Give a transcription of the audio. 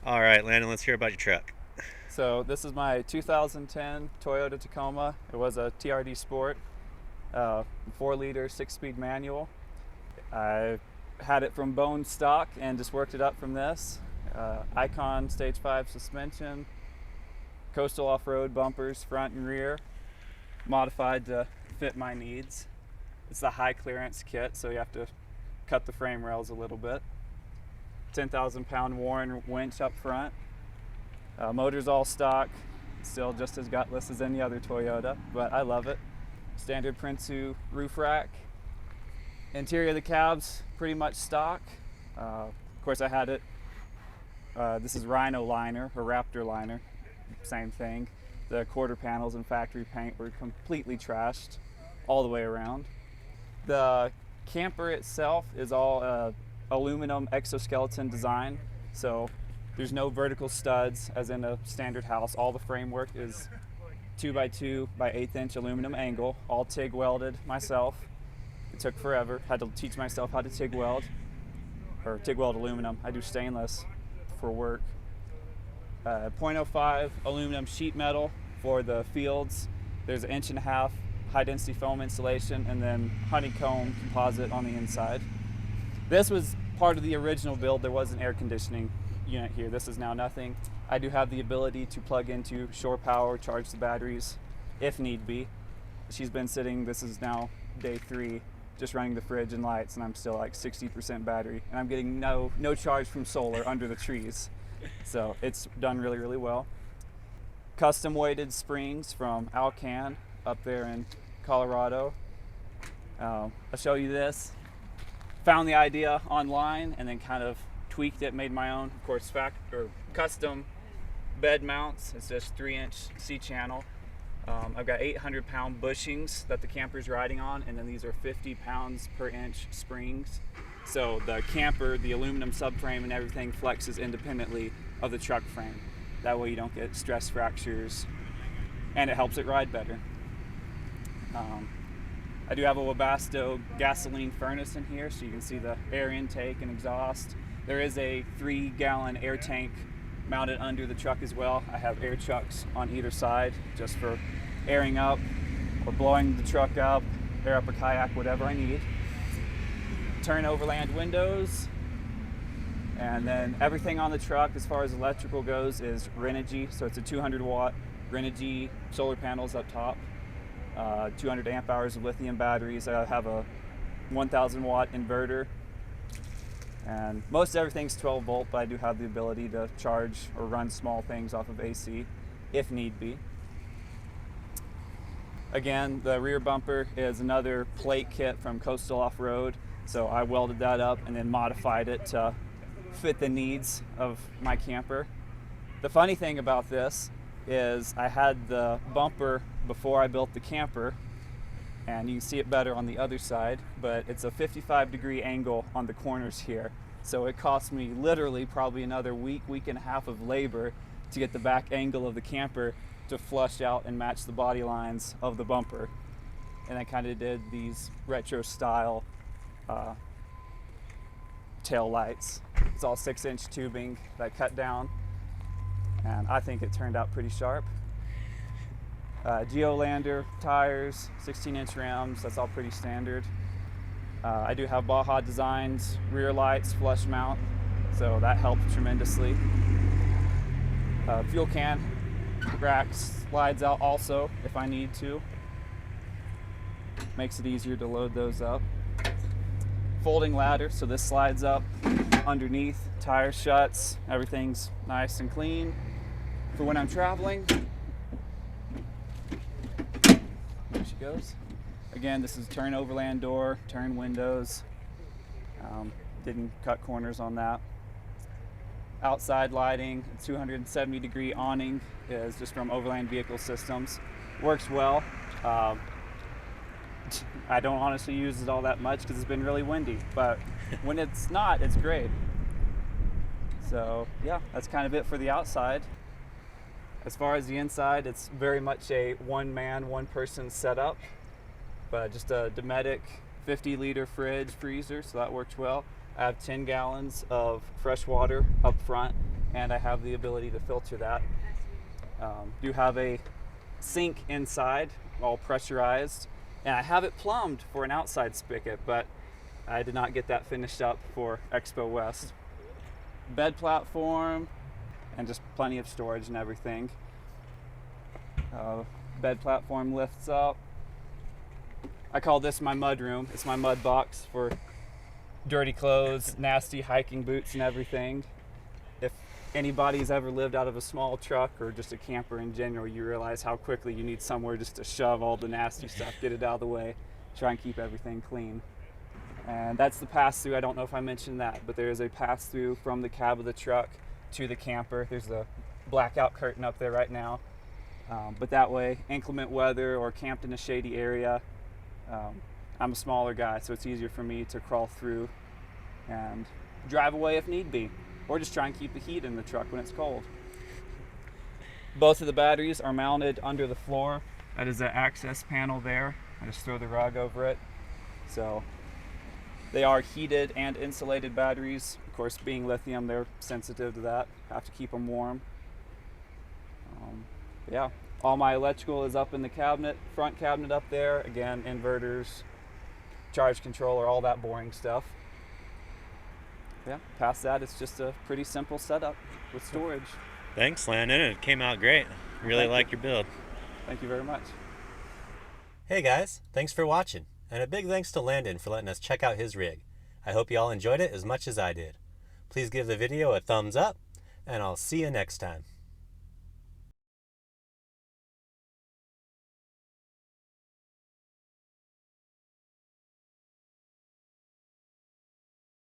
All right, Landon, let's hear about your truck. So this is my 2010 Toyota Tacoma. It was a TRD Sport, 4-liter, 6-speed manual. I had it from bone stock and just worked it up from this. Icon Stage 5 suspension, coastal off-road bumpers, front and rear, modified to fit my needs. It's the high clearance kit, so you have to cut the frame rails a little bit. 10,000 pound Warren winch up front. Motor's all stock, still just as gutless as any other Toyota, but I love it. Standard Prinsu roof rack. Interior of the cab's pretty much stock. Of course, I had it. This is Rhino liner or Raptor liner, same thing. The quarter panels and factory paint were completely trashed all the way around. The camper itself is all aluminum exoskeleton design, so there's no vertical studs as in a standard house. All the framework is 2x2 by 1/8 inch aluminum angle, all TIG welded myself. It took forever. Had to teach myself how to TIG weld, or TIG weld aluminum. I do stainless for work. 0.05 aluminum sheet metal for the fields. There's 1.5 inch high density foam insulation, and then honeycomb composite on the inside. This was part of the original build. There was an air conditioning unit here. This is now nothing. I do have the ability to plug into shore power, charge the batteries if need be. She's been sitting, this is now day 3, just running the fridge and lights, and I'm still like 60% battery, and I'm getting no charge from solar under the trees. So it's done really, really well. Custom weighted springs from Alcan up there in Colorado. I'll show you this. Found the idea online and then kind of tweaked it, made my own. Of course, custom bed mounts. It's just 3-inch C-channel. I've got 800-pound bushings that the camper's riding on, and then these are 50 pounds per inch springs. So the camper, the aluminum subframe and everything flexes independently of the truck frame. That way you don't get stress fractures, and it helps it ride better. I do have a Webasto gasoline furnace in here, so you can see the air intake and exhaust. There is a 3-gallon air tank mounted under the truck as well. I have air chucks on either side just for airing up or blowing the truck up, air up a kayak, whatever I need. Turn Overland windows, and then everything on the truck as far as electrical goes is Renogy, so it's a 200-watt Renogy solar panels up top. 200 amp hours of lithium batteries. I have a 1,000 watt inverter, and most everything's 12 volt, but I do have the ability to charge or run small things off of AC if need be. Again, the rear bumper is another plate kit from Coastal Off-Road, so I welded that up and then modified it to fit the needs of my camper. The funny thing about this is I had the bumper before I built the camper, and you can see it better on the other side, but it's a 55-degree angle on the corners here. So it cost me literally probably another week and a half of labor to get the back angle of the camper to flush out and match the body lines of the bumper. And I kind of did these retro style tail lights. It's all 6-inch tubing that I cut down, and I think it turned out pretty sharp. Geolander tires, 16-inch rims, that's all pretty standard. I do have Baja Designs rear lights, flush mount, so that helped tremendously. Fuel can rack slides out also if I need to. Makes it easier to load those up. Folding ladder, so this slides up underneath, tire shuts, everything's nice and clean for when I'm traveling. There she goes. Again, this is turn overland door, turn windows. Didn't cut corners on that. Outside lighting, 270-degree awning is just from Overland Vehicle Systems. Works well. I don't honestly use it all that much because it's been really windy, but when it's not, it's great. So yeah, that's kind of it for the outside. As far as the inside, it's very much a one-man, one-person setup, but just a Dometic 50-liter fridge freezer, so that works well. I have 10 gallons of fresh water up front and I have the ability to filter that. Do have a sink inside, all pressurized, and I have it plumbed for an outside spigot, but I did not get that finished up for Expo West. Bed platform, and just plenty of storage and everything. Bed platform lifts up. I call this my mud room. It's my mud box for dirty clothes, nasty hiking boots and everything. If anybody's ever lived out of a small truck or just a camper in general, you realize how quickly you need somewhere just to shove all the nasty stuff, get it out of the way, try and keep everything clean. And that's the pass-through. I don't know if I mentioned that, but there is a pass-through from the cab of the truck to the camper. There's a blackout curtain up there right now. But that way, inclement weather or camped in a shady area, I'm a smaller guy, so it's easier for me to crawl through and drive away if need be, or just try and keep the heat in the truck when it's cold. Both of the batteries are mounted under the floor. That is the access panel there. I just throw the rug over it. So they are heated and insulated batteries. Of course, being lithium, they're sensitive to that. Have to keep them warm. Yeah, all my electrical is up in the cabinet, front cabinet up there. Again, inverters, charge controller, all that boring stuff. Yeah, past that, it's just a pretty simple setup with storage. Thanks, Landon. It came out great. Really like your build. Thank you very much. Hey guys, thanks for watching, and a big thanks to Landon for letting us check out his rig. I hope you all enjoyed it as much as I did. Please give the video a thumbs up, and I'll see you next time.